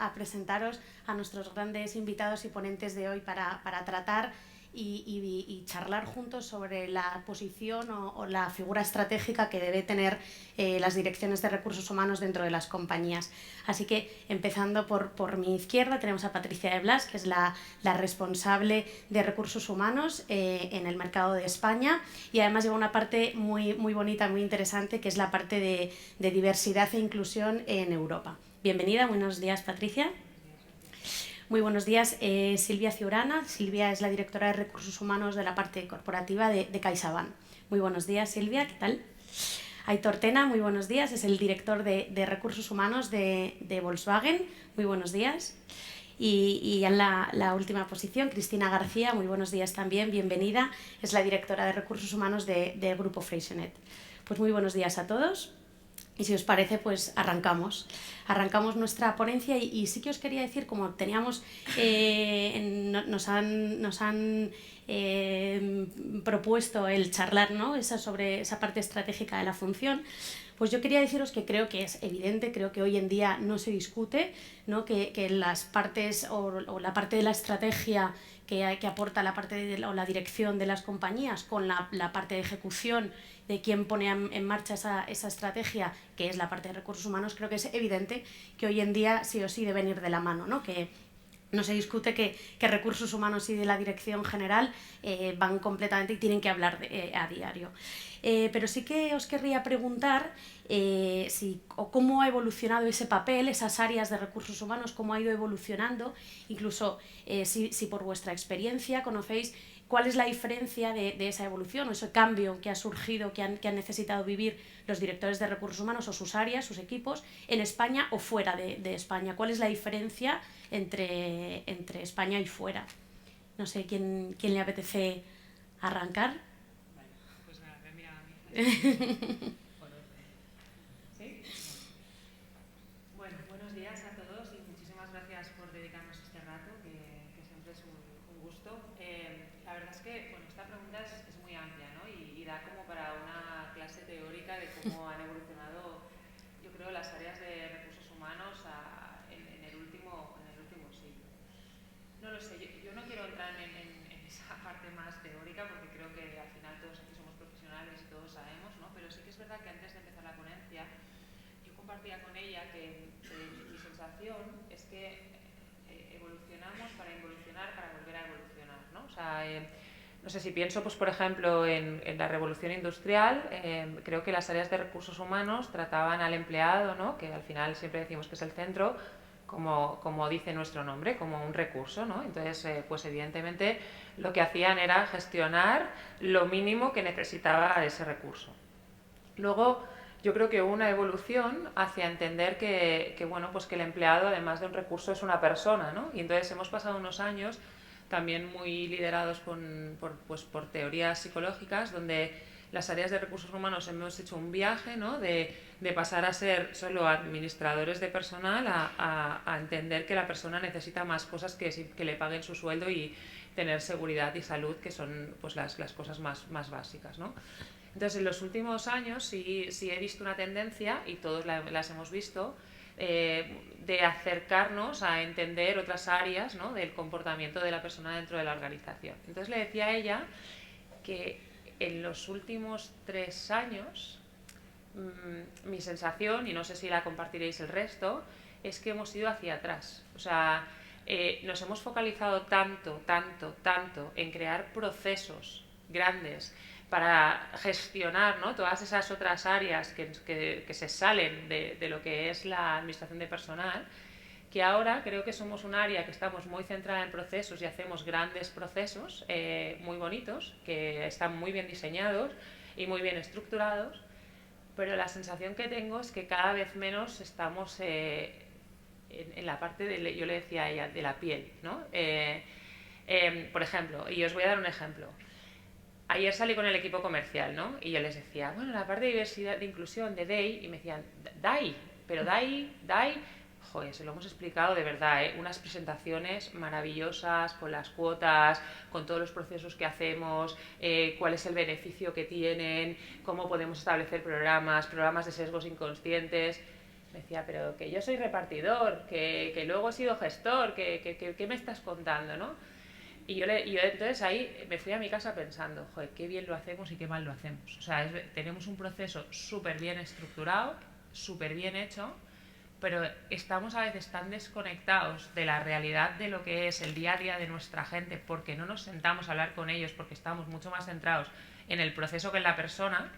a presentaros a nuestros grandes invitados y ponentes de hoy para tratar y charlar juntos sobre la posición o la figura estratégica que debe tener las direcciones de recursos humanos dentro de las compañías. Así que, empezando por mi izquierda, tenemos a Patricia de Blas, que es la responsable de recursos humanos en el mercado de España, y además lleva una parte muy bonita, muy interesante, que es la parte de diversidad e inclusión en Europa. Bienvenida, buenos días, Patricia. Muy buenos días, Silvia Ciurana. Silvia es la directora de Recursos Humanos de la parte corporativa de CaixaBank. Muy buenos días, Silvia, ¿qué tal? Aitor Tena, muy buenos días, es el director de Recursos Humanos de Volkswagen. Muy buenos días. Y en la última posición, Cristina García, muy buenos días también, bienvenida. Es la directora de Recursos Humanos de Grupo Freixenet. Pues muy buenos días a todos. Y si os parece, pues arrancamos nuestra ponencia y sí que os quería decir, como teníamos, nos han propuesto el charlar, ¿no?, sobre esa parte estratégica de la función, pues yo quería deciros que creo que es evidente, creo que hoy en día no se discute, ¿no?, que las partes o la parte de la estrategia que aporta la parte o la dirección de las compañías con la parte de ejecución de quién pone en marcha esa estrategia, que es la parte de recursos humanos, creo que es evidente que hoy en día sí o sí deben ir de la mano, ¿no? Que no se discute que recursos humanos y de la dirección general van completamente y tienen que hablar a diario. Pero sí que os querría preguntar cómo ha evolucionado ese papel, esas áreas de recursos humanos, cómo ha ido evolucionando, incluso si por vuestra experiencia conocéis cuál es la diferencia de esa evolución o ese cambio que ha surgido, que han necesitado vivir los directores de recursos humanos o sus áreas, sus equipos, en España o fuera de España. ¿Cuál es la diferencia entre España y fuera? No sé, ¿quién le apetece arrancar? Vale, pues nada, me mira a mí. ¿Sí? Bueno, buenos días a todos y muchísimas gracias por dedicarnos este rato, que siempre es un gusto. La verdad es que esta pregunta es muy amplia, ¿no? Y da como para una clase teórica de cómo han evolucionado, yo creo, las áreas de recursos humanos en el último siglo. No lo sé, yo no quiero entrar en esa parte más teórica porque creo que al final todos aquí somos profesionales y todos sabemos, ¿no? Pero sí que es verdad que antes de empezar la ponencia yo compartía con ella que mi sensación es que evolucionamos para involucionar, para volver a evolucionar, ¿no? O sea, no sé si pienso, pues por ejemplo, en la revolución industrial, creo que las áreas de recursos humanos trataban al empleado, ¿no?, que al final siempre decimos que es el centro, como dice nuestro nombre, como un recurso, ¿no? Entonces, pues evidentemente lo que hacían era gestionar lo mínimo que necesitaba ese recurso. Luego, yo creo que hubo una evolución hacia entender bueno, pues que el empleado, además de un recurso, es una persona, ¿no? Y entonces hemos pasado unos años también muy liderados por teorías psicológicas, donde las áreas de recursos humanos hemos hecho un viaje, ¿no?, de pasar a ser solo administradores de personal a entender que la persona necesita más cosas que le paguen su sueldo y tener seguridad y salud, que son pues las cosas más básicas, ¿no? Entonces, en los últimos años sí he visto una tendencia, y todos las hemos visto, de acercarnos a entender otras áreas, ¿no?, del comportamiento de la persona dentro de la organización. Entonces le decía a ella que en los últimos 3 años mi sensación, y no sé si la compartiréis el resto, es que hemos ido hacia atrás. O sea, nos hemos focalizado tanto en crear procesos grandes para gestionar, ¿no?, todas esas otras áreas que se salen de lo que es la administración de personal, que ahora creo que somos un área que estamos muy centrada en procesos y hacemos grandes procesos muy bonitos, que están muy bien diseñados y muy bien estructurados, pero la sensación que tengo es que cada vez menos estamos en la parte, yo le decía a ella, de la piel, ¿no? Por ejemplo, y os voy a dar un ejemplo. Ayer salí con el equipo comercial, ¿no? Y yo les decía, bueno, la parte de diversidad, de inclusión, de DEI, y me decían, DAI, pero DAI, joder, se lo hemos explicado de verdad, ¿eh? Unas presentaciones maravillosas, con las cuotas, con todos los procesos que hacemos, cuál es el beneficio que tienen, cómo podemos establecer programas de sesgos inconscientes. decía, pero que yo soy repartidor, que luego he sido gestor, ¿qué me estás contando, no? Y yo entonces ahí me fui a mi casa pensando, joder, qué bien lo hacemos y qué mal lo hacemos. O sea, tenemos un proceso súper bien estructurado, súper bien hecho, pero estamos a veces tan desconectados de la realidad de lo que es el día a día de nuestra gente, porque no nos sentamos a hablar con ellos, porque estamos mucho más centrados en el proceso que en la persona,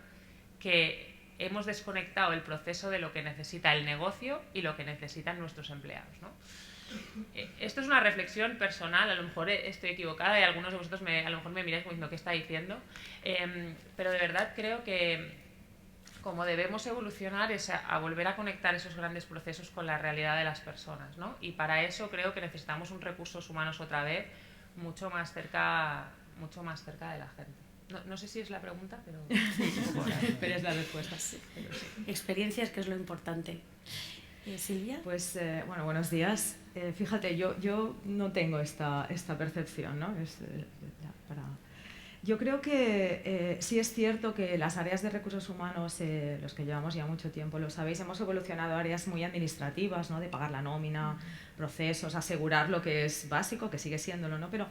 que hemos desconectado el proceso de lo que necesita el negocio y lo que necesitan nuestros empleados, ¿no? Esto es una reflexión personal, a lo mejor estoy equivocada y algunos de vosotros a lo mejor me miráis como diciendo ¿qué está diciendo? Pero de verdad creo que como debemos evolucionar es a volver a conectar esos grandes procesos con la realidad de las personas, ¿no? Y para eso creo que necesitamos un recursos humanos otra vez mucho más cerca de la gente. No sé si es la pregunta, pero pero es la respuesta. Sí. Experiencias, que es lo importante. Silvia. Pues bueno, buenos días. Fíjate, yo no tengo esta percepción, ¿no? Yo creo que sí es cierto que las áreas de recursos humanos, los que llevamos ya mucho tiempo, lo sabéis, hemos evolucionado a áreas muy administrativas, ¿no? De pagar la nómina, procesos, asegurar lo que es básico, que sigue siéndolo, ¿no? Pero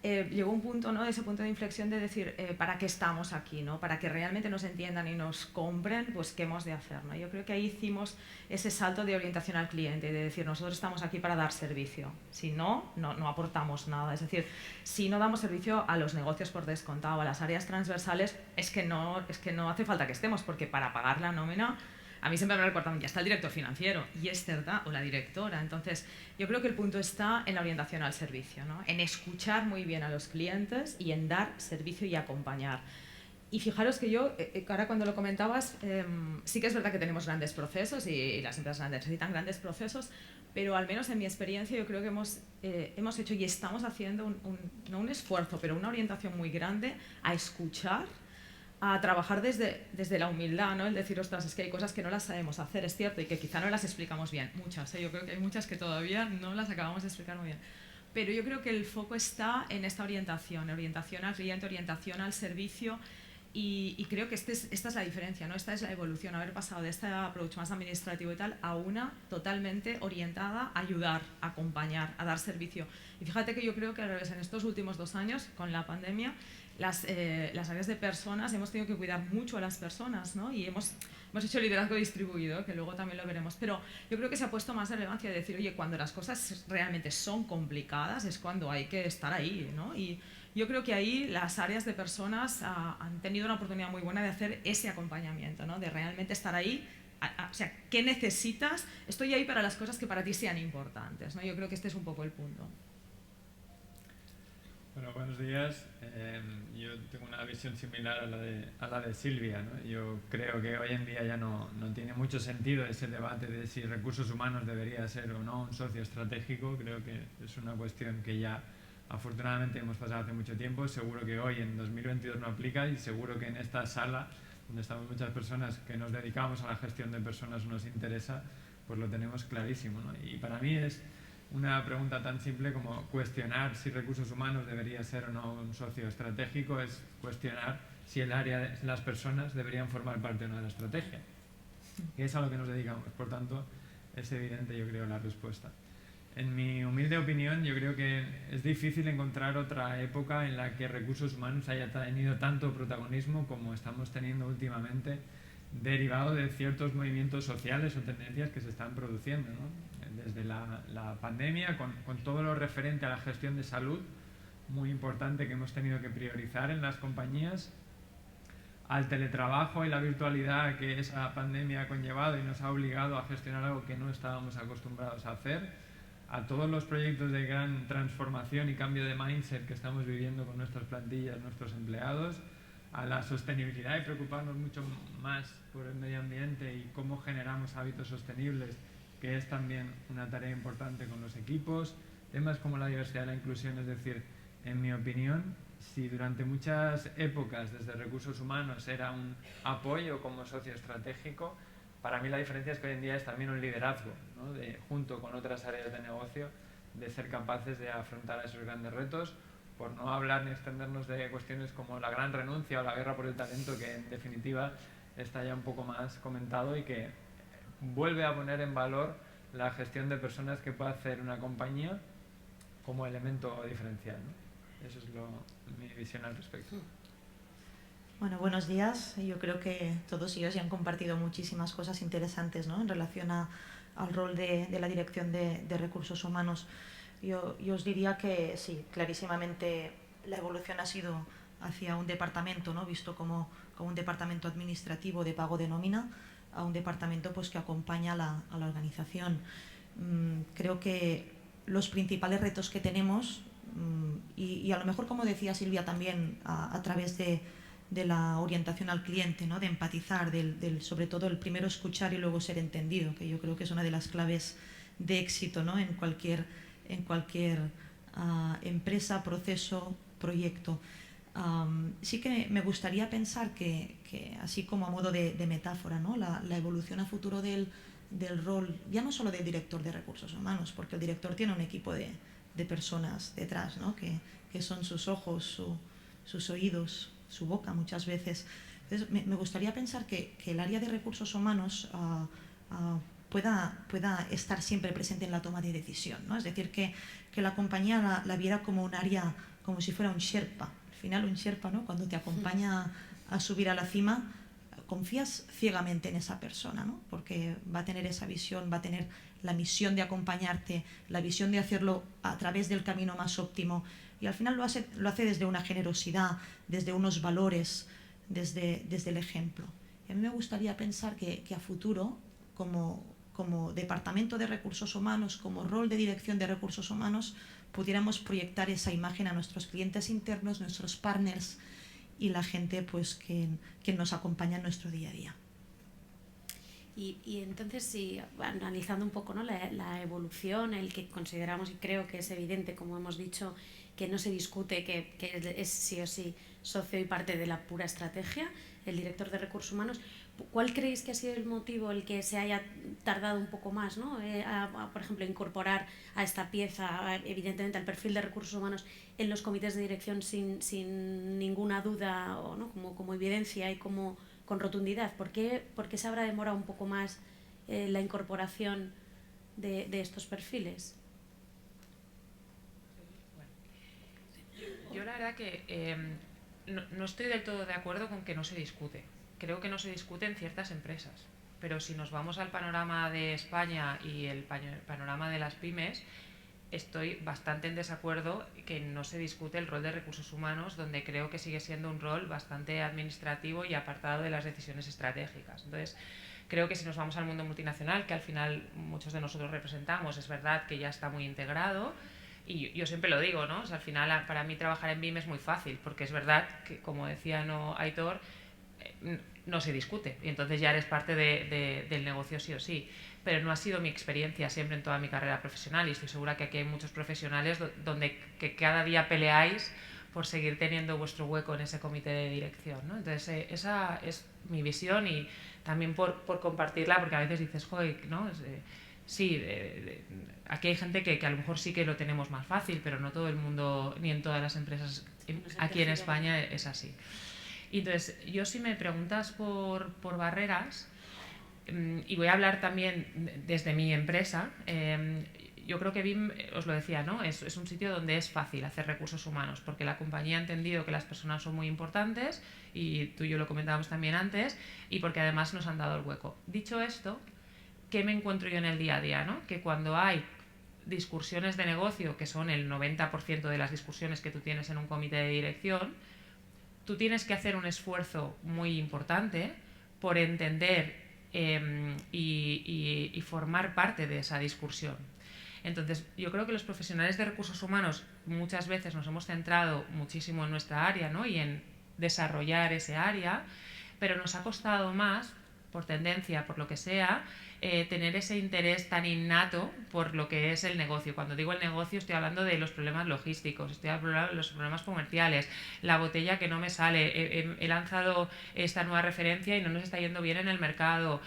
llegó un punto, ¿no? De ese punto de inflexión de decir, ¿para qué estamos aquí, ¿no? Para que realmente nos entiendan y nos compren, pues ¿qué hemos de hacer, ¿no? Yo creo que ahí hicimos ese salto de orientación al cliente, de decir, nosotros estamos aquí para dar servicio. Si no aportamos nada. Es decir, si no damos servicio a los negocios por descontado, a las áreas transversales, es que no hace falta que estemos, porque para pagar la nómina, a mí siempre me recuerdan, ya está el director financiero, y es verdad, o la directora. Entonces, yo creo que el punto está en la orientación al servicio, ¿no? En escuchar muy bien a los clientes y en dar servicio y acompañar. Y fijaros que yo, ahora cuando lo comentabas, sí que es verdad que tenemos grandes procesos y las empresas grandes necesitan grandes procesos, pero al menos en mi experiencia yo creo que hemos hecho y estamos haciendo no un esfuerzo, pero una orientación muy grande a escuchar, a trabajar desde la humildad, ¿no? El decir, ostras, es que hay cosas que no las sabemos hacer, es cierto, y que quizá no las explicamos bien. Muchas, yo creo que hay muchas que todavía no las acabamos de explicar muy bien. Pero yo creo que el foco está en esta orientación al cliente, orientación al servicio, y creo que esta es la diferencia, ¿no? Esta es la evolución, haber pasado de este approach más administrativo y tal a una totalmente orientada a ayudar, a acompañar, a dar servicio. Y fíjate que yo creo que al revés, en estos últimos 2 años, con la pandemia, las áreas de personas hemos tenido que cuidar mucho a las personas, ¿no? Y hemos hecho liderazgo distribuido, que luego también lo veremos, pero yo creo que se ha puesto más relevancia de decir, oye, cuando las cosas realmente son complicadas es cuando hay que estar ahí, ¿no? Y yo creo que ahí las áreas de personas han tenido una oportunidad muy buena de hacer ese acompañamiento, ¿no? De realmente estar ahí. O sea, ¿qué necesitas? Estoy ahí para las cosas que para ti sean importantes, ¿no? Yo creo que este es un poco el punto. Bueno, buenos días. Yo tengo una visión similar a la de Silvia, ¿no? Yo creo que hoy en día ya no tiene mucho sentido ese debate de si recursos humanos debería ser o no un socio estratégico. Creo que es una cuestión que ya afortunadamente hemos pasado hace mucho tiempo. Seguro que hoy en 2022 no aplica, y seguro que en esta sala, donde estamos muchas personas que nos dedicamos a la gestión de personas, nos interesa, pues lo tenemos clarísimo, ¿no? Y para mí es una pregunta tan simple como cuestionar si recursos humanos debería ser o no un socio estratégico, es cuestionar si el área de las personas deberían formar parte o no de la estrategia, que es a lo que nos dedicamos. Por tanto, es evidente, yo creo, la respuesta. En mi humilde opinión, yo creo que es difícil encontrar otra época en la que recursos humanos haya tenido tanto protagonismo como estamos teniendo últimamente, derivado de ciertos movimientos sociales o tendencias que se están produciendo, ¿no? Desde la pandemia, con todo lo referente a la gestión de salud, muy importante, que hemos tenido que priorizar en las compañías, al teletrabajo y la virtualidad que esa pandemia ha conllevado y nos ha obligado a gestionar algo que no estábamos acostumbrados a hacer, a todos los proyectos de gran transformación y cambio de mindset que estamos viviendo con nuestras plantillas, nuestros empleados, a la sostenibilidad y preocuparnos mucho más por el medio ambiente y cómo generamos hábitos sostenibles, que es también una tarea importante con los equipos, temas como la diversidad y la inclusión. Es decir, en mi opinión, si durante muchas épocas desde recursos humanos era un apoyo como socio estratégico, para mí la diferencia es que hoy en día es también un liderazgo, ¿no? Junto con otras áreas de negocio, de ser capaces de afrontar esos grandes retos, por no hablar ni extendernos de cuestiones como la gran renuncia o la guerra por el talento, que en definitiva está ya un poco más comentado y que vuelve a poner en valor la gestión de personas que puede hacer una compañía como elemento diferencial, ¿no? Eso es mi visión al respecto. Bueno, buenos días. Yo creo que todos ellos ya han compartido muchísimas cosas interesantes, ¿no?, en relación al rol de la dirección de recursos humanos. Yo os diría que sí, clarísimamente la evolución ha sido hacia un departamento, ¿no?, visto como un departamento administrativo de pago de nómina, a un departamento pues, que acompaña a la organización. Creo que los principales retos que tenemos, y a lo mejor, como decía Silvia también, a través de la orientación al cliente, ¿no?, de empatizar, sobre todo el primero escuchar y luego ser entendido, que yo creo que es una de las claves de éxito, ¿no?, en cualquier empresa, proceso, proyecto. Sí que me gustaría pensar que así como a modo de metáfora, ¿no?, la evolución a futuro del rol, ya no solo del director de recursos humanos, porque el director tiene un equipo de personas detrás, ¿no?, que son sus ojos, sus oídos, su boca muchas veces. Entonces, me gustaría pensar que el área de recursos humanos pueda estar siempre presente en la toma de decisión, ¿no? Es decir, que la compañía la viera como un área, como si fuera un Sherpa. Al final un Sherpa, ¿no?, cuando te acompaña a subir a la cima, confías ciegamente en esa persona, ¿no?, porque va a tener esa visión, va a tener la misión de acompañarte, la visión de hacerlo a través del camino más óptimo, y al final lo hace desde una generosidad, desde unos valores, desde el ejemplo. Y a mí me gustaría pensar que a futuro, como departamento de recursos humanos, como rol de dirección de recursos humanos, pudiéramos proyectar esa imagen a nuestros clientes internos, nuestros partners y la gente pues, que nos acompaña en nuestro día a día. Y entonces, si analizando un poco, ¿no?, la evolución, el que consideramos, y creo que es evidente, como hemos dicho, que no se discute, que es sí o sí socio y parte de la pura estrategia, el director de recursos humanos, ¿cuál creéis que ha sido el motivo el que se haya tardado un poco más, ¿no?, por ejemplo, incorporar a esta pieza, evidentemente al perfil de recursos humanos en los comités de dirección sin ninguna duda, o, ¿no?, como evidencia y con rotundidad? ¿Por qué se habrá demorado un poco más la incorporación de estos perfiles? Yo la verdad que no estoy del todo de acuerdo con que no se discute. Creo que no se discute en ciertas empresas, pero si nos vamos al panorama de España y el panorama de las pymes, estoy bastante en desacuerdo que no se discute el rol de recursos humanos, donde creo que sigue siendo un rol bastante administrativo y apartado de las decisiones estratégicas. Entonces, creo que si nos vamos al mundo multinacional, que al final muchos de nosotros representamos, es verdad que ya está muy integrado. Y yo siempre lo digo, ¿no? O sea, al final para mí trabajar en BIM es muy fácil, porque es verdad que, como decía Aitor, no se discute y entonces ya eres parte del negocio sí o sí. Pero no ha sido mi experiencia siempre en toda mi carrera profesional, y estoy segura que aquí hay muchos profesionales donde que cada día peleáis por seguir teniendo vuestro hueco en ese comité de dirección, ¿no? Entonces esa es mi visión, y también por compartirla, porque a veces dices, joder, ¿no? Sí, aquí hay gente que a lo mejor sí que lo tenemos más fácil, pero no todo el mundo, ni en todas las empresas aquí en España es así. Y entonces, yo, si me preguntas por barreras, y voy a hablar también desde mi empresa, yo creo que BIM, os lo decía, ¿no?, es un sitio donde es fácil hacer recursos humanos, porque la compañía ha entendido que las personas son muy importantes, y tú y yo lo comentábamos también antes, y porque además nos han dado el hueco. Dicho esto, ¿qué me encuentro yo en el día a día, ¿no? Que cuando hay discusiones de negocio, que son el 90% de las discusiones que tú tienes en un comité de dirección, tú tienes que hacer un esfuerzo muy importante por entender y formar parte de esa discusión. Entonces, yo creo que los profesionales de recursos humanos muchas veces nos hemos centrado muchísimo en nuestra área, ¿no?, y en desarrollar ese área, pero nos ha costado más, por tendencia, por lo que sea, tener ese interés tan innato por lo que es el negocio. Cuando digo el negocio, estoy hablando de los problemas logísticos, estoy hablando de los problemas comerciales, la botella que no me sale, he lanzado esta nueva referencia y no nos está yendo bien en el mercado.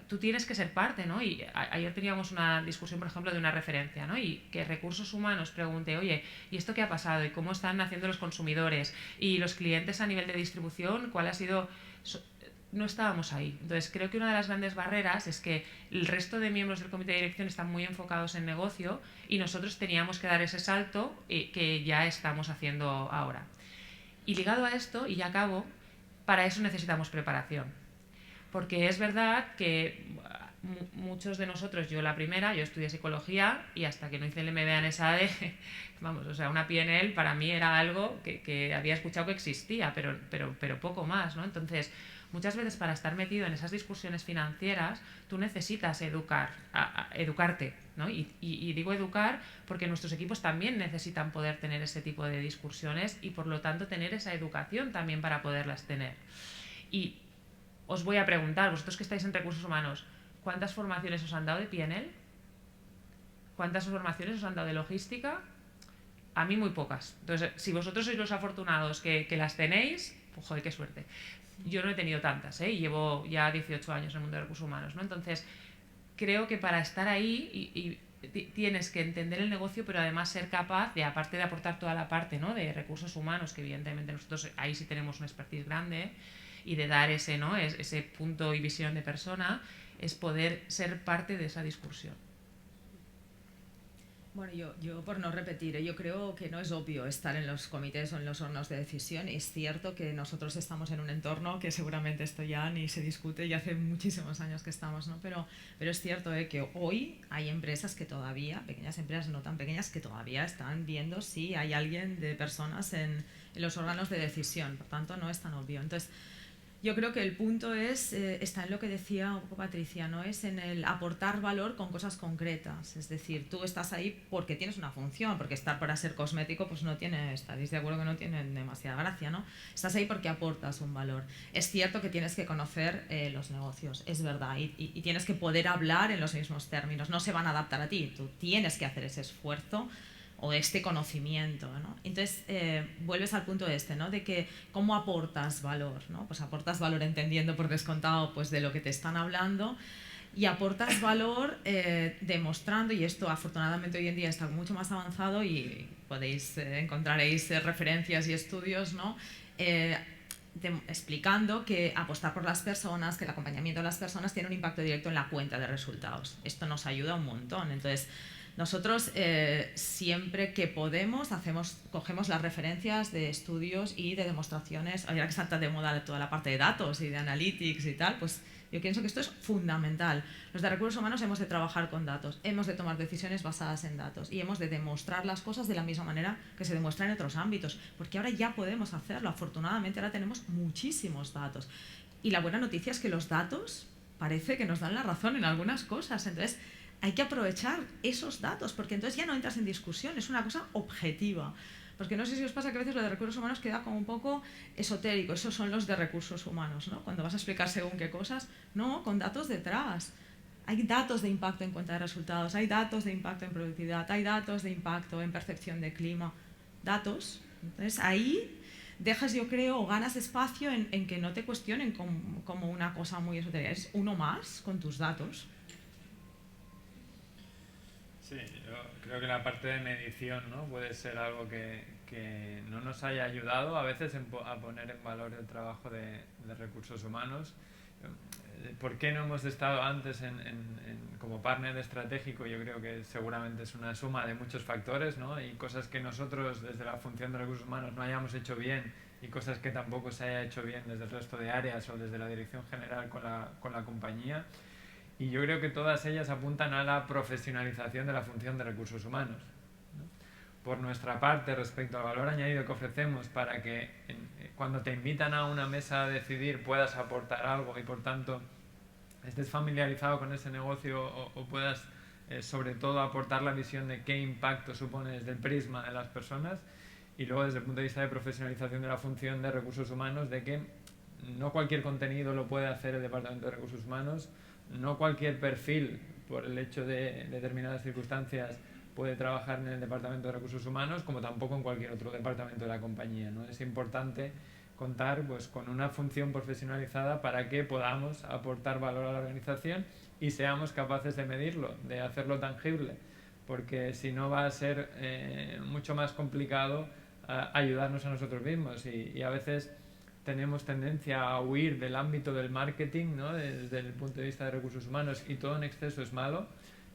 Tú tienes que ser parte, ¿no? Y ayer teníamos una discusión, por ejemplo, de una referencia, ¿no? Y que recursos humanos pregunte, oye, ¿y esto qué ha pasado? ¿Y cómo están haciendo los consumidores? ¿Y los clientes a nivel de distribución? ¿Cuál ha sido no estábamos ahí. Entonces creo que una de las grandes barreras es que el resto de miembros del comité de dirección están muy enfocados en negocio y nosotros teníamos que dar ese salto que ya estamos haciendo ahora. Y ligado a esto, y ya acabo, para eso necesitamos preparación. Porque es verdad que muchos de nosotros, yo la primera, yo estudié psicología y hasta que no hice el MBA en ESADE, vamos, o sea, una PNL para mí era algo que había escuchado que existía, pero poco más, ¿no? Entonces, muchas veces para estar metido en esas discusiones financieras, tú necesitas educarte, ¿no? Y digo educar porque nuestros equipos también necesitan poder tener ese tipo de discusiones y por lo tanto tener esa educación también para poderlas tener. Y os voy a preguntar, vosotros que estáis en recursos humanos, ¿cuántas formaciones os han dado de PNL? ¿Cuántas formaciones os han dado de logística? A mí muy pocas. Entonces, si vosotros sois los afortunados que las tenéis, pues joder, qué suerte. Yo no he tenido tantas, y llevo ya 18 años en el mundo de recursos humanos, ¿no? Entonces, creo que para estar ahí tienes que entender el negocio, pero además ser capaz de, aparte de aportar toda la parte, ¿no?, de recursos humanos, que evidentemente nosotros ahí sí tenemos una expertise grande, y de dar ese, ¿no?, ese punto y visión de persona, es poder ser parte de esa discusión. Bueno, yo por no repetir, yo creo que no es obvio estar en los comités o en los órganos de decisión. Es cierto que nosotros estamos en un entorno que seguramente esto ya ni se discute y hace muchísimos años que estamos, ¿no? Pero es cierto que hoy hay empresas que todavía, pequeñas empresas no tan pequeñas, que todavía están viendo si hay alguien de personas en los órganos de decisión. Por tanto, no es tan obvio. Entonces, yo creo que el punto está en lo que decía un poco Patricia, ¿no? Es en el aportar valor con cosas concretas. Es decir, tú estás ahí porque tienes una función, porque estar para ser cosmético, pues no tiene, estaréis de acuerdo que no tiene demasiada gracia, ¿no? Estás ahí porque aportas un valor. Es cierto que tienes que conocer los negocios, es verdad, y tienes que poder hablar en los mismos términos. No se van a adaptar a ti, tú tienes que hacer ese esfuerzo o este conocimiento, ¿no? Entonces, vuelves al punto ¿no?, de que cómo aportas valor, ¿no? Pues aportas valor entendiendo por descontado pues de lo que te están hablando y aportas valor demostrando, y esto afortunadamente hoy en día está mucho más avanzado y encontraréis referencias y estudios, ¿no?, explicando que apostar por las personas, que el acompañamiento de las personas tiene un impacto directo en la cuenta de resultados. Esto nos ayuda un montón. Entonces, nosotros siempre que podemos cogemos las referencias de estudios y de demostraciones. Ahora que está tan de moda toda la parte de datos y de analytics y tal, pues yo pienso que esto es fundamental. Los de recursos humanos hemos de trabajar con datos, hemos de tomar decisiones basadas en datos y hemos de demostrar las cosas de la misma manera que se demuestran en otros ámbitos, porque ahora ya podemos hacerlo. Afortunadamente ahora tenemos muchísimos datos y la buena noticia es que los datos parece que nos dan la razón en algunas cosas. Entonces, hay que aprovechar esos datos, porque entonces ya no entras en discusión, es una cosa objetiva. Porque no sé si os pasa que a veces lo de recursos humanos queda como un poco esotérico, esos son los de recursos humanos, ¿no? Cuando vas a explicar según qué cosas, no, con datos detrás. Hay datos de impacto en cuenta de resultados, hay datos de impacto en productividad, hay datos de impacto en percepción de clima, datos. Entonces ahí dejas, yo creo, o ganas espacio en que no te cuestionen como una cosa muy esotérica, es uno más con tus datos. Sí, yo creo que la parte de medición, ¿no?, puede ser algo que no nos haya ayudado a veces a poner en valor el trabajo de recursos humanos. ¿Por qué no hemos estado antes como partner estratégico? Yo creo que seguramente es una suma de muchos factores, ¿no?, y cosas que nosotros desde la función de recursos humanos no hayamos hecho bien y cosas que tampoco se haya hecho bien desde el resto de áreas o desde la dirección general con la compañía. Y yo creo que todas ellas apuntan a la profesionalización de la función de recursos humanos, ¿no? Por nuestra parte, respecto al valor añadido que ofrecemos para que cuando te invitan a una mesa a decidir puedas aportar algo y por tanto estés familiarizado con ese negocio o puedas sobre todo aportar la visión de qué impacto supone desde el prisma de las personas, y luego desde el punto de vista de profesionalización de la función de recursos humanos, de que no cualquier contenido lo puede hacer el Departamento de Recursos Humanos, no cualquier perfil, por el hecho de determinadas circunstancias, puede trabajar en el Departamento de Recursos Humanos, como tampoco en cualquier otro departamento de la compañía, ¿no? Es importante contar pues, con una función profesionalizada para que podamos aportar valor a la organización y seamos capaces de medirlo, de hacerlo tangible, porque si no va a ser mucho más complicado ayudarnos a nosotros mismos y a veces tenemos tendencia a huir del ámbito del marketing, ¿no? Desde el punto de vista de recursos humanos, y todo en exceso es malo,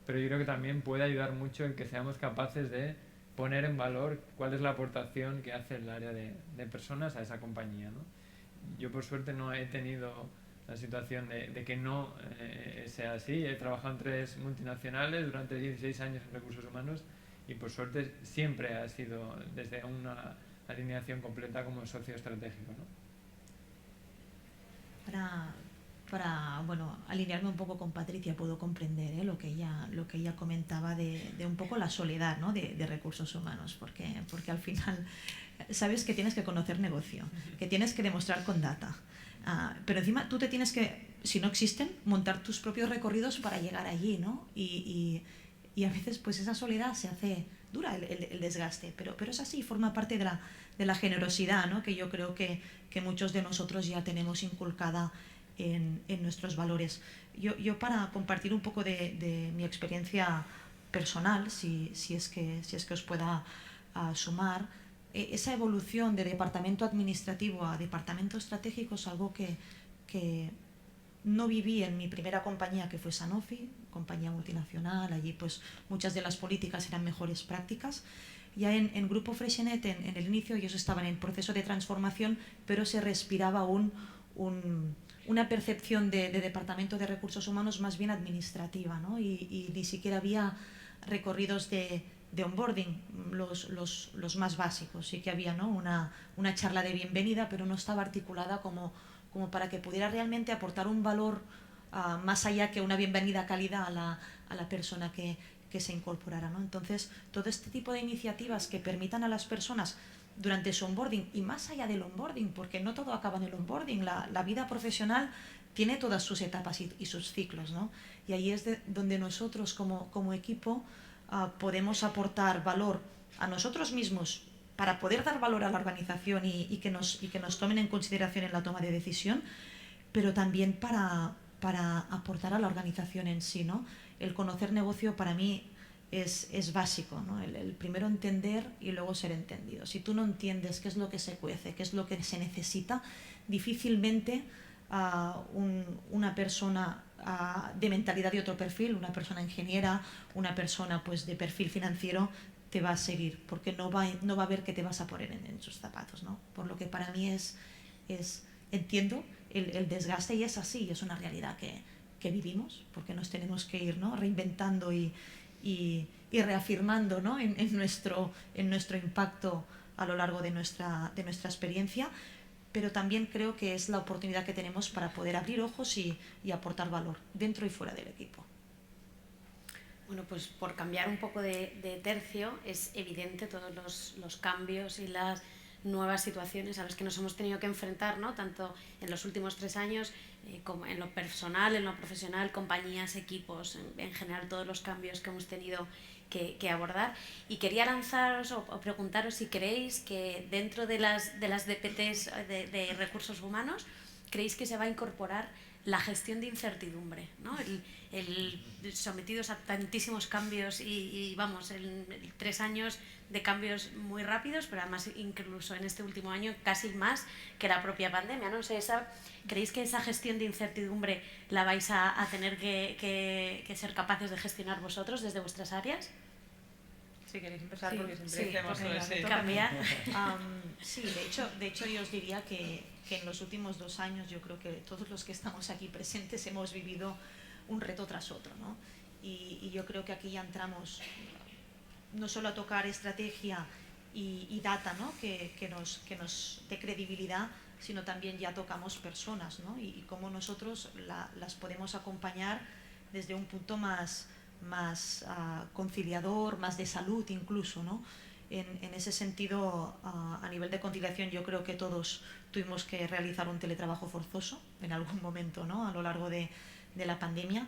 pero yo creo que también puede ayudar mucho en que seamos capaces de poner en valor cuál es la aportación que hace el área de personas a esa compañía, ¿no? Yo por suerte no he tenido la situación de que no sea así. He trabajado en 3 multinacionales durante 16 años en recursos humanos y por suerte siempre ha sido desde una alineación completa como socio estratégico, ¿no? Para bueno, alinearme un poco con Patricia, puedo comprender lo que ella comentaba de un poco la soledad, ¿no? de recursos humanos, porque al final sabes que tienes que conocer negocio, que tienes que demostrar con data, pero encima tú te tienes que, si no existen, montar tus propios recorridos para llegar allí, ¿no? Y a veces pues esa soledad se hace dura, el desgaste, pero es así, forma parte de la generosidad, ¿no? Que yo creo que muchos de nosotros ya tenemos inculcada en nuestros valores. Yo para compartir un poco de mi experiencia personal, si es que os pueda sumar, esa evolución de departamento administrativo a departamento estratégico es algo que no viví en mi primera compañía, que fue Sanofi, compañía multinacional. Allí pues muchas de las políticas eran mejores prácticas. Ya en Grupo Freixenet, en el inicio, ellos estaban en proceso de transformación, pero se respiraba una percepción de departamento de recursos humanos más bien administrativa, ¿no? Y ni siquiera había recorridos de onboarding, los más básicos. Sí que había, ¿no? una charla de bienvenida, pero no estaba articulada como para que pudiera realmente aportar un valor más allá que una bienvenida cálida a la persona que se incorporara, ¿no? Entonces, todo este tipo de iniciativas que permitan a las personas durante su onboarding y más allá del onboarding, porque no todo acaba en el onboarding, la vida profesional tiene todas sus etapas y sus ciclos, ¿no? Y ahí es donde nosotros como equipo podemos aportar valor a nosotros mismos para poder dar valor a la organización y que nos tomen en consideración en la toma de decisión, pero también para aportar a la organización en sí, ¿no? El conocer negocio para mí es básico, ¿no? El primero entender y luego ser entendido. Si tú no entiendes qué es lo que se cuece, qué es lo que se necesita, difícilmente una persona de mentalidad de otro perfil, una persona ingeniera, una persona pues de perfil financiero, te va a seguir, porque no va a ver que te vas a poner en sus zapatos, ¿no? Por lo que para mí entiendo el desgaste, y es así, es una realidad que vivimos, porque nos tenemos que ir, ¿no? Reinventando y reafirmando, ¿no? en nuestro impacto a lo largo de nuestra experiencia, pero también creo que es la oportunidad que tenemos para poder abrir ojos y aportar valor dentro y fuera del equipo. Bueno, pues por cambiar un poco de tercio, es evidente todos los cambios y las nuevas situaciones a las que nos hemos tenido que enfrentar, ¿no? Tanto en los últimos 3 años como en lo personal, en lo profesional, compañías, equipos, en general todos los cambios que hemos tenido que abordar. Y quería lanzaros o preguntaros si creéis que dentro de las DPTs de recursos humanos, creéis que se va a incorporar la gestión de incertidumbre, ¿no? Sometidos a tantísimos cambios y vamos, 3 años de cambios muy rápidos, pero además incluso en este último año casi más que la propia pandemia, no sé, ¿creéis que esa gestión de incertidumbre la vais a tener que ser capaces de gestionar vosotros desde vuestras áreas? Si queréis empezar, Sí, porque siempre sí, hacemos ese... cambiar. Sí, de hecho yo os diría que en los últimos 2 años yo creo que todos los que estamos aquí presentes hemos vivido un reto tras otro, ¿no? Y yo creo que aquí ya entramos no solo a tocar estrategia y data, ¿no? que nos dé credibilidad, sino también ya tocamos personas, ¿no? Y cómo nosotros las podemos acompañar desde un punto más conciliador, más de salud incluso, ¿no? En ese sentido, a nivel de conciliación, yo creo que todos tuvimos que realizar un teletrabajo forzoso en algún momento, ¿no? A lo largo de la pandemia.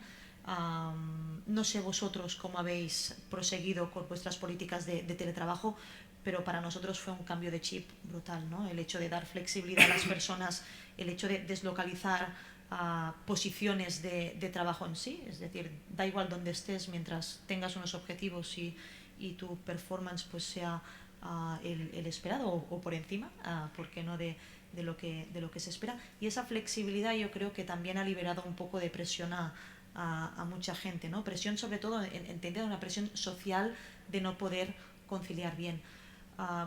No sé vosotros cómo habéis proseguido con vuestras políticas de teletrabajo, pero para nosotros fue un cambio de chip brutal, ¿no? El hecho de dar flexibilidad a las personas, el hecho de deslocalizar posiciones de trabajo en sí, es decir, da igual donde estés mientras tengas unos objetivos y tu performance pues sea el esperado o por encima, ¿por qué no de lo que se espera. Y esa flexibilidad yo creo que también ha liberado un poco de presión a mucha gente, ¿no? Presión sobre todo, entendida una presión social de no poder conciliar bien.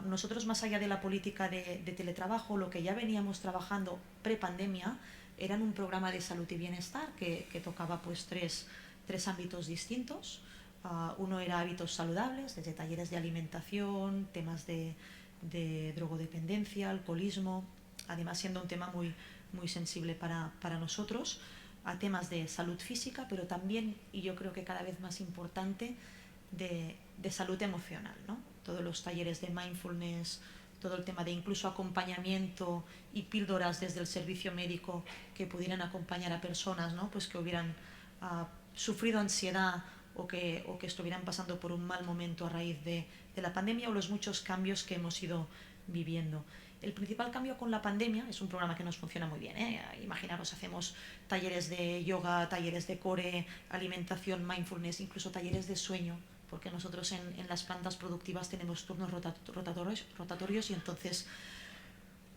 Nosotros, más allá de la política de teletrabajo, lo que ya veníamos trabajando pre-pandemia era en un programa de salud y bienestar que tocaba pues tres ámbitos distintos. Uno era hábitos saludables, desde talleres de alimentación, temas de drogodependencia, alcoholismo, además siendo un tema muy sensible para nosotros, a temas de salud física, pero también, y yo creo que cada vez más importante, de salud emocional, ¿no? Todos los talleres de mindfulness, todo el tema de incluso acompañamiento y píldoras desde el servicio médico que pudieran acompañar a personas, ¿no? Pues que hubieran sufrido ansiedad o que estuvieran pasando por un mal momento a raíz de la pandemia, o los muchos cambios que hemos ido viviendo. El principal cambio con la pandemia es un programa que nos funciona muy bien, ¿eh? Imaginaros, hacemos talleres de yoga, talleres de core, alimentación, mindfulness, incluso talleres de sueño, porque nosotros en las plantas productivas tenemos turnos rotatorios y entonces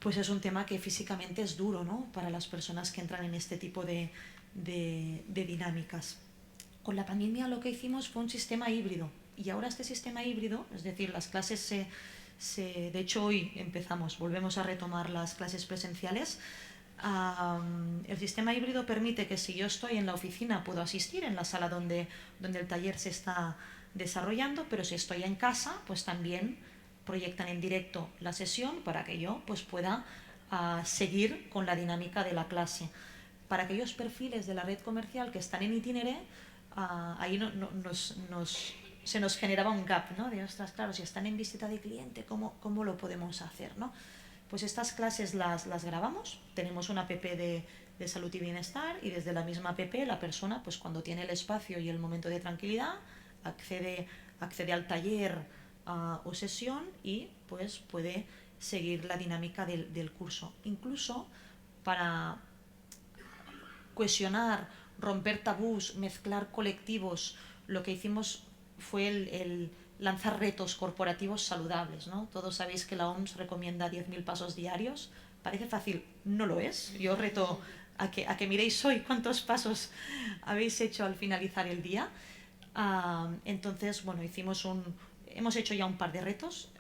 pues es un tema que físicamente es duro, ¿no? Para las personas que entran en este tipo de dinámicas. Con la pandemia lo que hicimos fue un sistema híbrido, y ahora este sistema híbrido, es decir, las clases de hecho hoy volvemos a retomar las clases presenciales. El sistema híbrido permite que si yo estoy en la oficina puedo asistir en la sala donde el taller se está desarrollando, pero si estoy en casa pues también proyectan en directo la sesión para que yo pues pueda seguir con la dinámica de la clase. Para aquellos perfiles de la red comercial que están en itinere, ahí se nos generaba un gap, ¿no? De, ostras, claro, si están en visita de cliente, ¿cómo lo podemos hacer, ¿no? Pues estas clases las grabamos, tenemos una app de salud y bienestar, y desde la misma app la persona, pues cuando tiene el espacio y el momento de tranquilidad, accede al taller o sesión y pues puede seguir la dinámica del curso. Incluso para cohesionar, romper tabús, mezclar colectivos, lo que hicimos fue el lanzar retos corporativos saludables, ¿no? Todos sabéis que la OMS recomienda 10.000 pasos diarios. Parece fácil, no lo es. Yo reto a que miréis hoy cuántos pasos habéis hecho al finalizar el día. Entonces, bueno, hemos hecho ya un par de retos.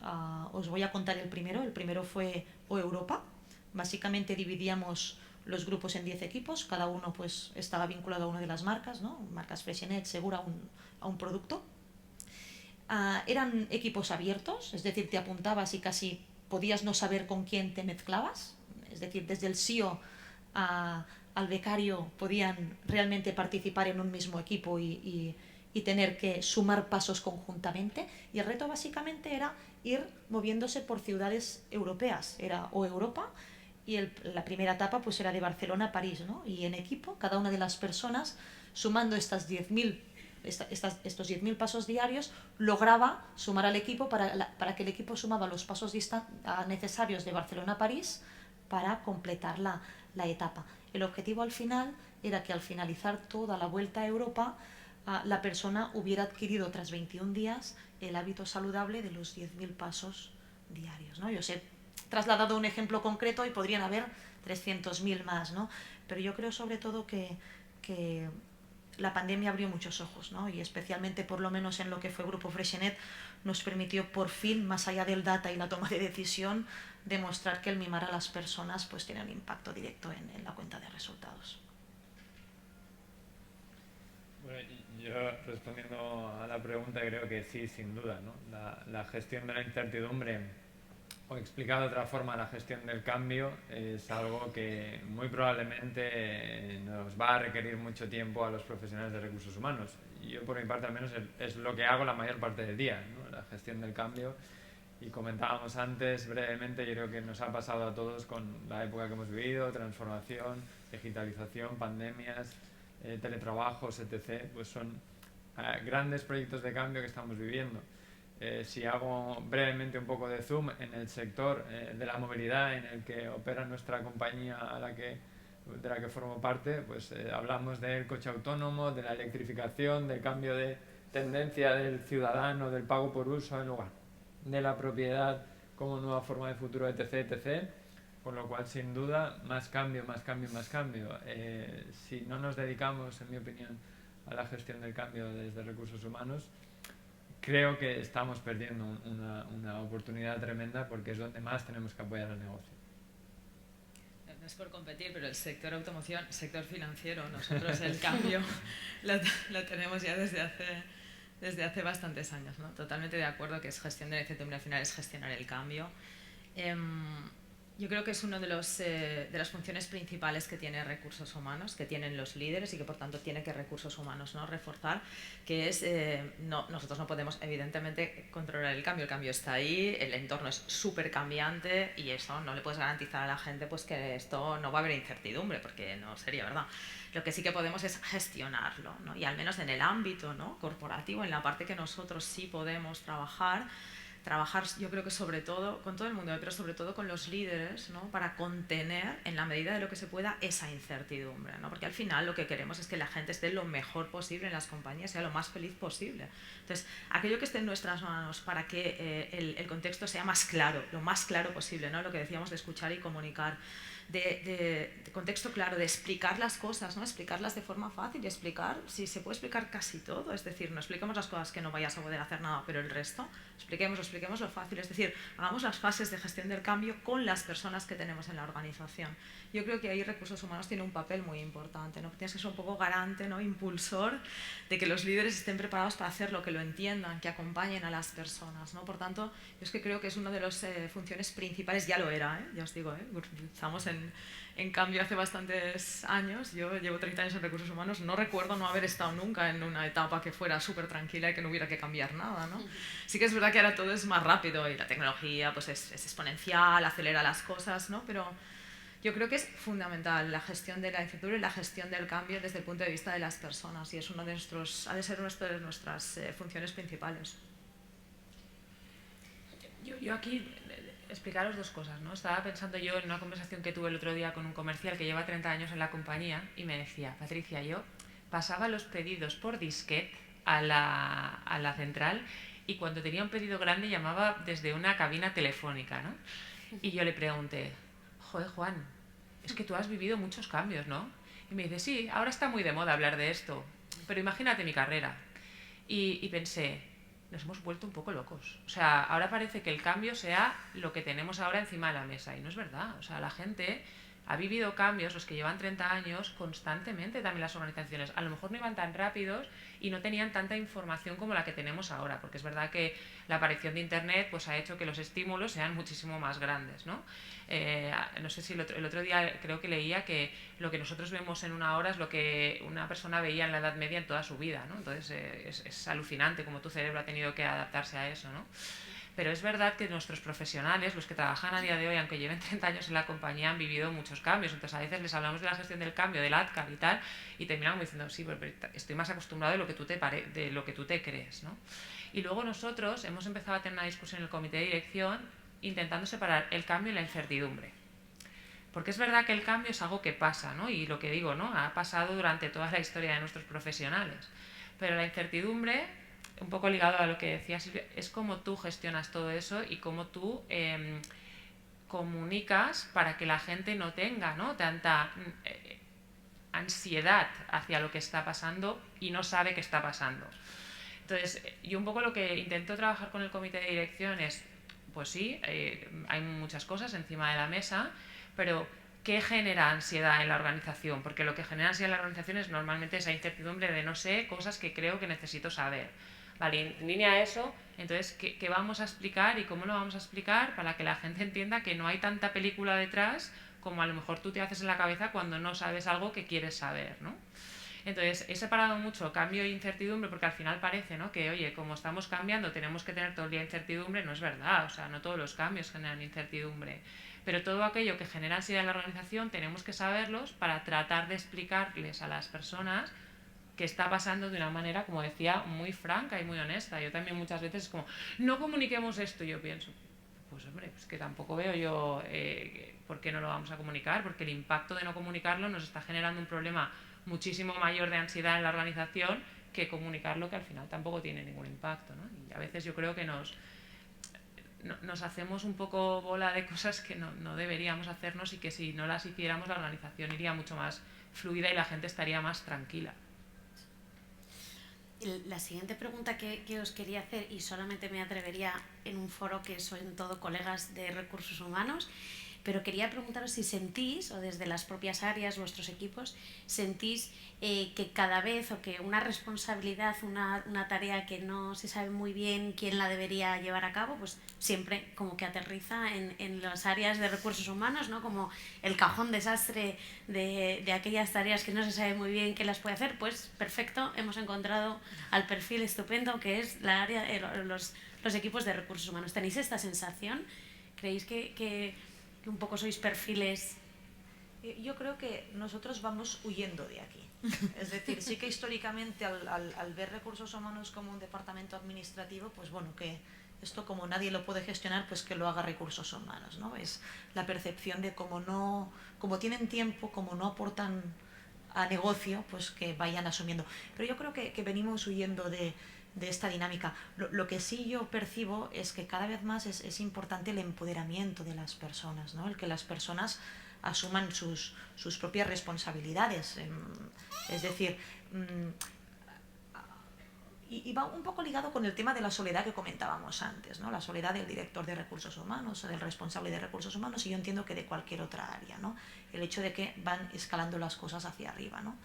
Os voy a contar el primero. El primero fue Europa. Básicamente dividíamos los grupos en 10 equipos, cada uno pues estaba vinculado a una de las marcas, ¿no? Marcas Freixenet, Segura, a un producto. Eran equipos abiertos, es decir, te apuntabas y casi podías no saber con quién te mezclabas, es decir, desde el CEO al becario podían realmente participar en un mismo equipo y tener que sumar pasos conjuntamente, y el reto básicamente era ir moviéndose por ciudades europeas, era o Europa, y la primera etapa pues era de Barcelona a París, ¿no? Y en equipo, cada una de las personas, sumando estos 10.000 pasos diarios, lograba sumar al equipo para que el equipo sumaba los pasos necesarios de Barcelona a París para completar la etapa. El objetivo al final era que al finalizar toda la vuelta a Europa, la persona hubiera adquirido tras 21 días el hábito saludable de los 10.000 pasos diarios, ¿no? Yo os he trasladado un ejemplo concreto y podrían haber 300.000 más, ¿no? Pero yo creo sobre todo que la pandemia abrió muchos ojos, ¿no? Y especialmente, por lo menos en lo que fue Grupo Freixenet, nos permitió por fin, más allá del data y la toma de decisión, demostrar que el mimar a las personas pues tiene un impacto directo en la cuenta de resultados. Bueno, yo respondiendo a la pregunta creo que sí, sin duda, ¿no? La gestión de la incertidumbre, o explicado de otra forma, la gestión del cambio, es algo que muy probablemente nos va a requerir mucho tiempo a los profesionales de recursos humanos. Yo por mi parte al menos es lo que hago la mayor parte del día, ¿no? La gestión del cambio. Y comentábamos antes brevemente, yo creo que nos ha pasado a todos con la época que hemos vivido, transformación, digitalización, pandemias, teletrabajos, etc. Pues son grandes proyectos de cambio que estamos viviendo. Si hago brevemente un poco de zoom en el sector de la movilidad en el que opera nuestra compañía de la que formo parte, pues hablamos del coche autónomo, de la electrificación, del cambio de tendencia del ciudadano, del pago por uso en lugar de la propiedad como nueva forma de futuro, etc., etc. Por lo cual, sin duda, más cambio, más cambio, más cambio. Si no nos dedicamos, en mi opinión, a la gestión del cambio desde recursos humanos, creo que estamos perdiendo una oportunidad tremenda, porque es donde más tenemos que apoyar al negocio. No es por competir, pero el sector automoción, sector financiero, nosotros el cambio lo tenemos ya desde hace bastantes años, ¿no? Totalmente de acuerdo que es gestión de la incertidumbre, al final es gestionar el cambio. Yo creo que es una de las funciones principales que tiene recursos humanos, que tienen los líderes y que por tanto tiene que recursos humanos, ¿no?, reforzar, que es, nosotros no podemos evidentemente controlar el cambio está ahí, el entorno es súper cambiante y eso no le puedes garantizar a la gente pues que esto no va a haber incertidumbre, porque no sería verdad. Lo que sí que podemos es gestionarlo, ¿no? Y al menos en el ámbito, ¿no?, corporativo, en la parte que nosotros sí podemos trabajar, yo creo que sobre todo con todo el mundo, pero sobre todo con los líderes, ¿no?, para contener en la medida de lo que se pueda esa incertidumbre, ¿no? Porque al final lo que queremos es que la gente esté lo mejor posible en las compañías, sea lo más feliz posible. Entonces, aquello que esté en nuestras manos para que el contexto sea más claro, lo más claro posible, ¿no?, lo que decíamos de escuchar y comunicar, de contexto claro, de explicar las cosas, ¿no?, explicarlas de forma fácil y explicar, si se puede explicar casi todo, es decir, no expliquemos las cosas que no vayas a poder hacer nada, pero el resto, expliquemos lo fácil, es decir, hagamos las fases de gestión del cambio con las personas que tenemos en la organización. Yo creo que ahí recursos humanos tiene un papel muy importante, ¿no? Tienes que ser un poco garante, ¿no?, impulsor de que los líderes estén preparados para hacerlo, que lo entiendan, que acompañen a las personas, ¿no? Por tanto, yo es que creo que es una de las funciones principales, ya lo era, ya os digo, estamos en cambio hace bastantes años, yo llevo 30 años en recursos humanos, no recuerdo no haber estado nunca en una etapa que fuera súper tranquila y que no hubiera que cambiar nada, ¿no? Sí que es verdad que ahora todo es más rápido y la tecnología pues es exponencial, acelera las cosas, ¿no? Pero yo creo que es fundamental la gestión de la incertidumbre y la gestión del cambio desde el punto de vista de las personas, y es uno de ha de ser una de nuestras funciones principales. Yo aquí explicaros dos cosas, ¿no? Estaba pensando yo en una conversación que tuve el otro día con un comercial que lleva 30 años en la compañía y me decía: Patricia, yo pasaba los pedidos por disquete a la central, y cuando tenía un pedido grande llamaba desde una cabina telefónica, ¿no? Y yo le pregunté: joder, Juan, es que tú has vivido muchos cambios, ¿no? Y me dice: sí, ahora está muy de moda hablar de esto, pero imagínate mi carrera. Y pensé, nos hemos vuelto un poco locos. O sea, ahora parece que el cambio sea lo que tenemos ahora encima de la mesa, y no es verdad. O sea, la gente ha vivido cambios, los que llevan 30 años, constantemente también las organizaciones. A lo mejor no iban tan rápidos y no tenían tanta información como la que tenemos ahora, porque es verdad que la aparición de Internet pues ha hecho que los estímulos sean muchísimo más grandes, ¿no? No sé si el otro día creo que leía que lo que nosotros vemos en una hora es lo que una persona veía en la Edad Media en toda su vida, ¿no? Entonces es alucinante cómo tu cerebro ha tenido que adaptarse a eso, ¿no? Pero es verdad que nuestros profesionales, los que trabajan a día de hoy, aunque lleven 30 años en la compañía, han vivido muchos cambios. Entonces a veces les hablamos de la gestión del cambio, del ADCAR y tal, y terminamos diciendo: sí, pero estoy más acostumbrado de lo que tú te crees, ¿no? Y luego nosotros hemos empezado a tener una discusión en el comité de dirección intentando separar el cambio y la incertidumbre. Porque es verdad que el cambio es algo que pasa, ¿no? Y lo que digo, ¿no?, ha pasado durante toda la historia de nuestros profesionales. Pero la incertidumbre, un poco ligado a lo que decía Silvia, es cómo tú gestionas todo eso y cómo tú comunicas para que la gente no tenga, ¿no?, tanta ansiedad hacia lo que está pasando y no sabe qué está pasando. Entonces, yo un poco lo que intento trabajar con el comité de dirección es, pues sí, hay muchas cosas encima de la mesa, pero ¿qué genera ansiedad en la organización? Porque lo que genera ansiedad en la organización es normalmente esa incertidumbre de no sé, cosas que creo que necesito saber. Vale, en línea a eso, entonces, ¿qué vamos a explicar y cómo lo vamos a explicar para que la gente entienda que no hay tanta película detrás como a lo mejor tú te haces en la cabeza cuando no sabes algo que quieres saber, ¿no? Entonces, he separado mucho cambio e incertidumbre, porque al final parece, ¿no?, que, oye, como estamos cambiando tenemos que tener todo el día incertidumbre. No es verdad, o sea, no todos los cambios generan incertidumbre, pero todo aquello que genera ansiedad en la organización tenemos que saberlos para tratar de explicarles a las personas que está pasando de una manera, como decía, muy franca y muy honesta. Yo también muchas veces es como: no comuniquemos esto. Yo pienso, pues hombre, pues que tampoco veo yo por qué no lo vamos a comunicar, porque el impacto de no comunicarlo nos está generando un problema muchísimo mayor de ansiedad en la organización que comunicarlo, que al final tampoco tiene ningún impacto, ¿no? Y a veces yo creo que nos hacemos un poco bola de cosas que no deberíamos hacernos y que si no las hiciéramos la organización iría mucho más fluida y la gente estaría más tranquila. La siguiente pregunta que os quería hacer, y solamente me atrevería en un foro que son todo colegas de recursos humanos, pero quería preguntaros si sentís, o desde las propias áreas, vuestros equipos, sentís que cada vez, o que una responsabilidad, una tarea que no se sabe muy bien quién la debería llevar a cabo, pues siempre como que aterriza en las áreas de recursos humanos, ¿no? Como el cajón desastre de aquellas tareas que no se sabe muy bien quién las puede hacer. Pues perfecto, hemos encontrado al perfil estupendo que es la área, los equipos de recursos humanos. ¿Tenéis esta sensación? ¿Creéis que un poco sois perfiles? Yo creo que nosotros vamos huyendo de aquí. Es decir, sí que históricamente al ver recursos humanos como un departamento administrativo, pues bueno, que esto como nadie lo puede gestionar, pues que lo haga recursos humanos, ¿no? Es la percepción de como tienen tiempo, como no aportan a negocio, pues que vayan asumiendo. Pero yo creo que venimos huyendo de esta dinámica. Lo que sí yo percibo es que cada vez más es importante el empoderamiento de las personas, ¿no? El que las personas asuman sus propias responsabilidades. Es decir, y va un poco ligado con el tema de la soledad que comentábamos antes, ¿no? La soledad del director de recursos humanos o del responsable de recursos humanos, y yo entiendo que de cualquier otra área, ¿no? El hecho de que van escalando las cosas hacia arriba, ¿no?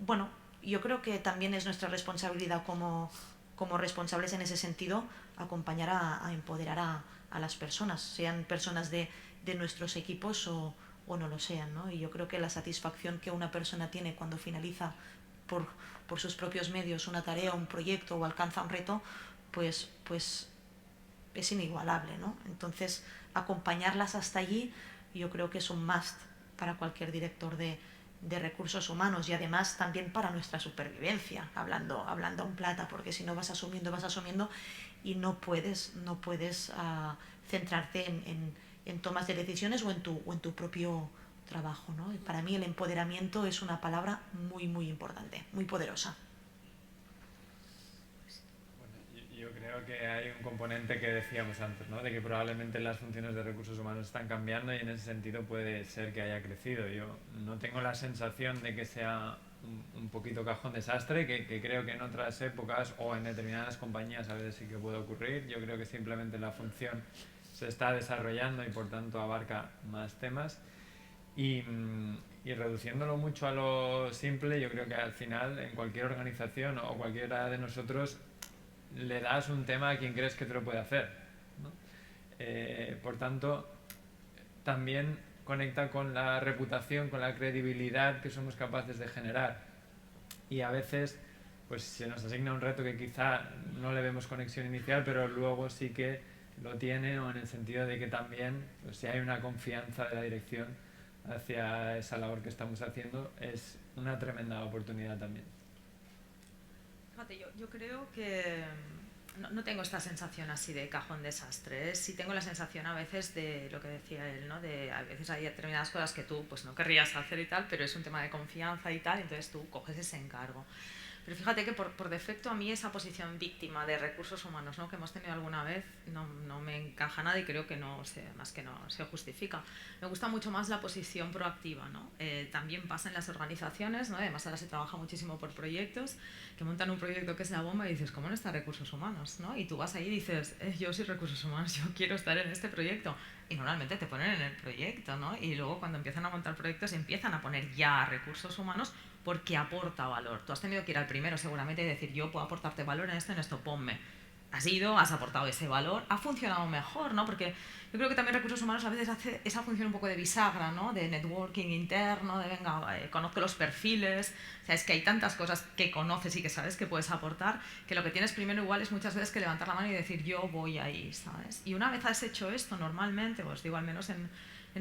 Bueno, yo creo que también es nuestra responsabilidad como responsables en ese sentido acompañar a empoderar a las personas, sean personas de nuestros equipos o no lo sean, ¿no? Y yo creo que la satisfacción que una persona tiene cuando finaliza por sus propios medios una tarea, un proyecto o alcanza un reto, pues es inigualable, ¿no? Entonces, acompañarlas hasta allí yo creo que es un must para cualquier director de recursos humanos, y además también para nuestra supervivencia, hablando en plata, porque si no vas asumiendo y no puedes centrarte en tomas de decisiones o en tu propio trabajo, ¿no? Y para mí el empoderamiento es una palabra muy, muy importante, muy poderosa. Bueno, yo creo que hay un componente que decíamos antes, ¿no? De que probablemente las funciones de recursos humanos están cambiando y en ese sentido puede ser que haya crecido. Yo no tengo la sensación de que sea un poquito cajón desastre, que creo que en otras épocas o en determinadas compañías a veces sí que puede ocurrir. Yo creo que simplemente la función se está desarrollando y por tanto abarca más temas. Y reduciéndolo mucho a lo simple, yo creo que al final en cualquier organización o cualquiera de nosotros le das un tema a quien crees que te lo puede hacer, ¿no? Por tanto, también conecta con la reputación, con la credibilidad que somos capaces de generar. Y a veces pues se nos asigna un reto que quizá no le vemos conexión inicial, pero luego sí que lo tiene, o en el sentido de que también, pues, si hay una confianza de la dirección hacia esa labor que estamos haciendo, es una tremenda oportunidad también. Fíjate, yo creo que no tengo esta sensación así de cajón desastre. Sí tengo la sensación a veces de lo que decía él, ¿no? De a veces hay determinadas cosas que tú pues no querrías hacer y tal, pero es un tema de confianza y tal, entonces tú coges ese encargo. Pero fíjate que por defecto a mí esa posición víctima de recursos humanos, ¿no? Que hemos tenido alguna vez no me encaja nada y creo que no se justifica. Me gusta mucho más la posición proactiva, ¿no? También pasa en las organizaciones, ¿no? Además ahora se trabaja muchísimo por proyectos, que montan un proyecto que es la bomba y dices, ¿cómo no está recursos humanos? ¿No? Y tú vas ahí y dices, yo soy recursos humanos, yo quiero estar en este proyecto. Y normalmente te ponen en el proyecto, ¿no? Y luego cuando empiezan a montar proyectos empiezan a poner ya recursos humanos porque aporta valor. Tú has tenido que ir al primero seguramente y decir, yo puedo aportarte valor en esto, ponme. Has ido, has aportado ese valor, ha funcionado mejor, ¿no? Porque yo creo que también recursos humanos a veces hace esa función un poco de bisagra, ¿no? De networking interno, de venga, conozco los perfiles, o sea, es que hay tantas cosas que conoces y que sabes que puedes aportar, que lo que tienes primero igual es muchas veces que levantar la mano y decir, yo voy ahí, ¿sabes? Y una vez has hecho esto, normalmente, pues digo, al menos en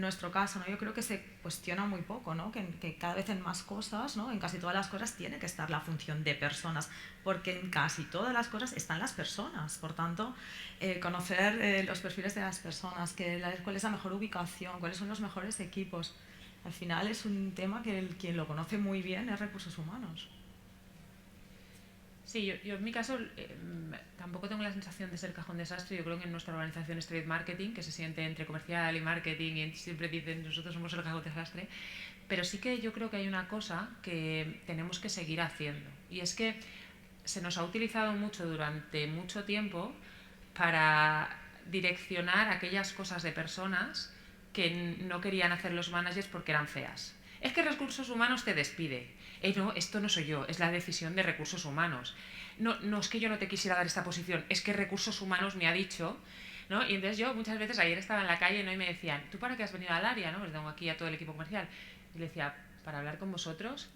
nuestro caso, ¿no? Yo creo que se cuestiona muy poco, ¿no? Que cada vez en más cosas, ¿no? En casi todas las cosas tiene que estar la función de personas, porque en casi todas las cosas están las personas. Por tanto, conocer los perfiles de las personas, cuál es la mejor ubicación, cuáles son los mejores equipos, al final es un tema que quien lo conoce muy bien es recursos humanos. Sí, yo en mi caso tampoco tengo la sensación de ser cajón desastre. Yo creo que en nuestra organización es Trade Marketing, que se siente entre comercial y marketing, y siempre dicen nosotros somos el cajón desastre. Pero sí que yo creo que hay una cosa que tenemos que seguir haciendo, y es que se nos ha utilizado mucho durante mucho tiempo para direccionar aquellas cosas de personas que no querían hacer los managers porque eran feas. Es que recursos humanos te despide. No, esto no soy yo, es la decisión de recursos humanos. No es que yo no te quisiera dar esta posición, es que recursos humanos me ha dicho, ¿no? Y entonces yo muchas veces ayer estaba en la calle, ¿no? Y me decían, ¿tú para qué has venido al área? ¿No? Pues tengo aquí a todo el equipo comercial. Y le decía, ¿para hablar con vosotros?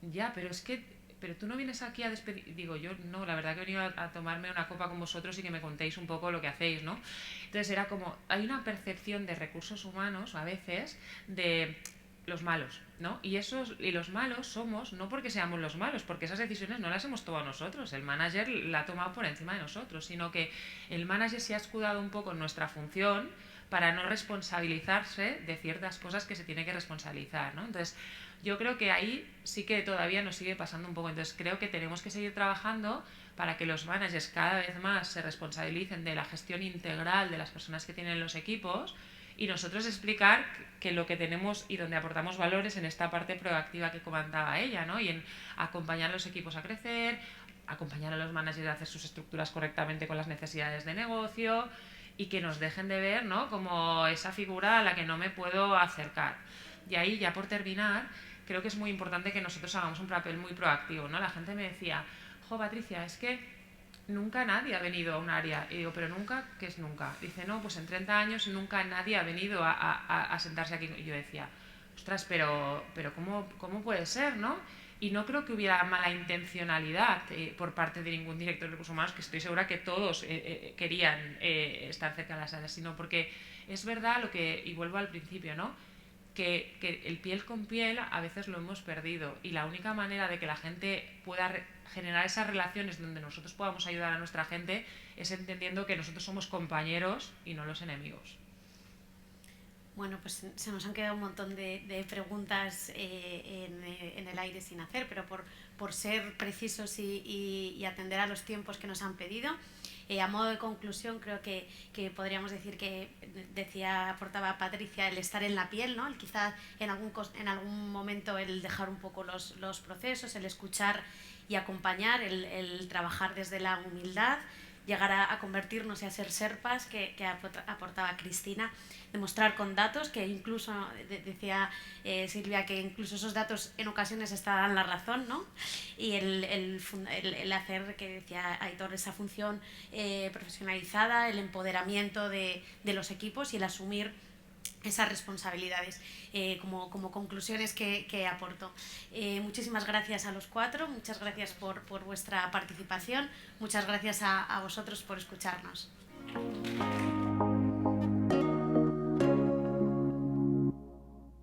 Ya, pero es que pero tú no vienes aquí a despedir. Digo, yo no, la verdad que he venido a tomarme una copa con vosotros y que me contéis un poco lo que hacéis, ¿no? Entonces era como, hay una percepción de recursos humanos a veces de los malos, ¿no? Y los malos somos, no porque seamos los malos, porque esas decisiones no las hemos tomado nosotros, el manager la ha tomado por encima de nosotros, sino que el manager se ha escudado un poco en nuestra función para no responsabilizarse de ciertas cosas que se tiene que responsabilizar, ¿no? Entonces, yo creo que ahí sí que todavía nos sigue pasando un poco. Entonces, creo que tenemos que seguir trabajando para que los managers cada vez más se responsabilicen de la gestión integral de las personas que tienen los equipos, y nosotros explicar que lo que tenemos y donde aportamos valores en esta parte proactiva que comentaba ella, ¿no? Y en acompañar a los equipos a crecer, acompañar a los managers a hacer sus estructuras correctamente con las necesidades de negocio, y que nos dejen de ver, ¿no?, como esa figura a la que no me puedo acercar. Y ahí, ya por terminar, creo que es muy importante que nosotros hagamos un papel muy proactivo, ¿no? La gente me decía, jo, Patricia, es que nunca nadie ha venido a un área. Y digo, ¿pero nunca? ¿Qué es nunca? Dice, no, pues en 30 años nunca nadie ha venido a sentarse aquí. Y yo decía, ostras, pero ¿cómo puede ser, no? Y no creo que hubiera mala intencionalidad por parte de ningún director de recursos humanos, que estoy segura que todos querían estar cerca de las áreas, sino porque es verdad lo que, y vuelvo al principio, ¿no?, que el piel con piel a veces lo hemos perdido, y la única manera de que la gente pueda generar esas relaciones donde nosotros podamos ayudar a nuestra gente es entendiendo que nosotros somos compañeros y no los enemigos. Bueno, pues se nos han quedado un montón de preguntas en el aire sin hacer, pero por ser precisos y atender a los tiempos que nos han pedido, a modo de conclusión, creo que podríamos decir que aportaba Patricia, el estar en la piel, ¿no? El quizá en algún momento el dejar un poco los procesos, el escuchar y acompañar, el trabajar desde la humildad, llegar a convertirnos y a ser serpas, que aportaba Cristina, demostrar con datos, que incluso decía Silvia que incluso esos datos en ocasiones dan la razón, ¿no? Y el hacer, que decía Aitor, esa función profesionalizada, el empoderamiento de los equipos y el asumir esas responsabilidades como conclusiones que aporto. Muchísimas gracias a los cuatro, muchas gracias por vuestra participación, muchas gracias a vosotros por escucharnos.